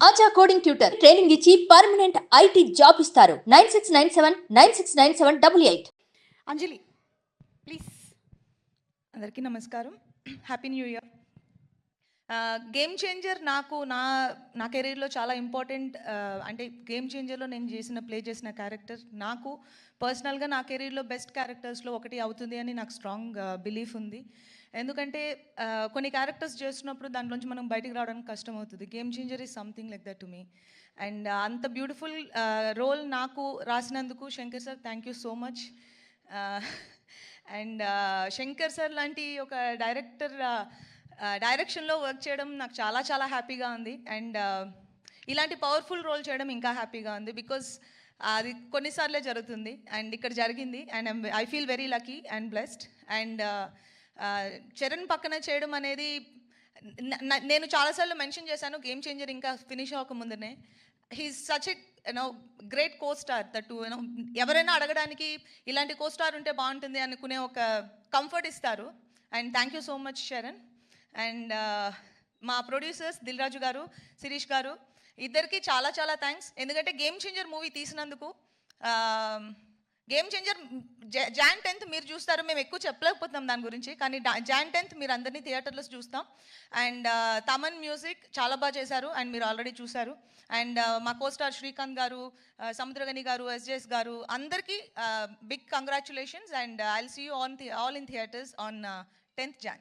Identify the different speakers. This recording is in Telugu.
Speaker 1: ఆచా కోడింగ్ ట్యూటర్ ట్రైనింగ్ ఇచ్చి పర్మనెంట్ ఐటీ జాబ్ ఇస్తారు. 9697969788.
Speaker 2: అంజలి ప్లీజ్. అందరికీ నమస్కారం, happy new year. Game changer నాకు నా కెరీర్లో చాలా ఇంపార్టెంట్. అంటే గేమ్ చేంజర్లో నేను ప్లే చేసిన క్యారెక్టర్ నాకు పర్సనల్గా నా కెరీర్లో బెస్ట్ క్యారెక్టర్స్లో ఒకటి అవుతుంది అని నాకు స్ట్రాంగ్ బిలీఫ్ ఉంది. ఎందుకంటే కొన్ని క్యారెక్టర్స్ చేస్తున్నప్పుడు దాంట్లోంచి మనం బయటికి రావడానికి కష్టం అవుతుంది. Game changer is something like that to me. And అంత బ్యూటిఫుల్ రోల్ నాకు రాసినందుకు Shankar sir thank you so much. And Shankar sir లాంటి ఒక డైరెక్షన్లో వర్క్ చేయడం నాకు చాలా చాలా హ్యాపీగా ఉంది. అండ్ ఇలాంటి పవర్ఫుల్ రోల్ చేయడం ఇంకా హ్యాపీగా ఉంది. బికాజ్ అది కొన్నిసార్లే జరుగుతుంది అండ్ ఇక్కడ జరిగింది. And I feel very lucky and blessed. And Charan పక్కన చేయడం అనేది నేను చాలాసార్లు మెన్షన్ చేశాను గేమ్ చేంజర్ ఇంకా ఫినిష్ అవ్వకముందునే. He's such a great co star that ఎవరైనా అడగడానికి ఇలాంటి కో స్టార్ ఉంటే బాగుంటుంది అనుకునే ఒక కంఫర్ట్ ఇస్తారు. And thank you so much Charan. And మా ప్రొడ్యూసర్స్ దిల్ రాజు గారు, శిరీష్ గారు ఇద్దరికి చాలా చాలా థ్యాంక్స్. ఎందుకంటే గేమ్ చేంజర్ మూవీ తీసినందుకు. గేమ్ చేంజర్ జాన్ 10th మీరు చూస్తారు, మేము ఎక్కువ చెప్పలేకపోతున్నాం దాని గురించి, కానీ జాన్ 10th మీరు అందరినీ థియేటర్లో చూస్తాం. అండ్ తమన్ మ్యూజిక్ చాలా బాగా చేశారు అండ్ మీరు ఆల్రెడీ చూశారు. అండ్ మా కోస్టార్ శ్రీకాంత్ గారు, సముద్రగని గారు, ఎస్జేఎస్ గారు అందరికీ big congratulations. And I will see you all in theatres on 10th Jan.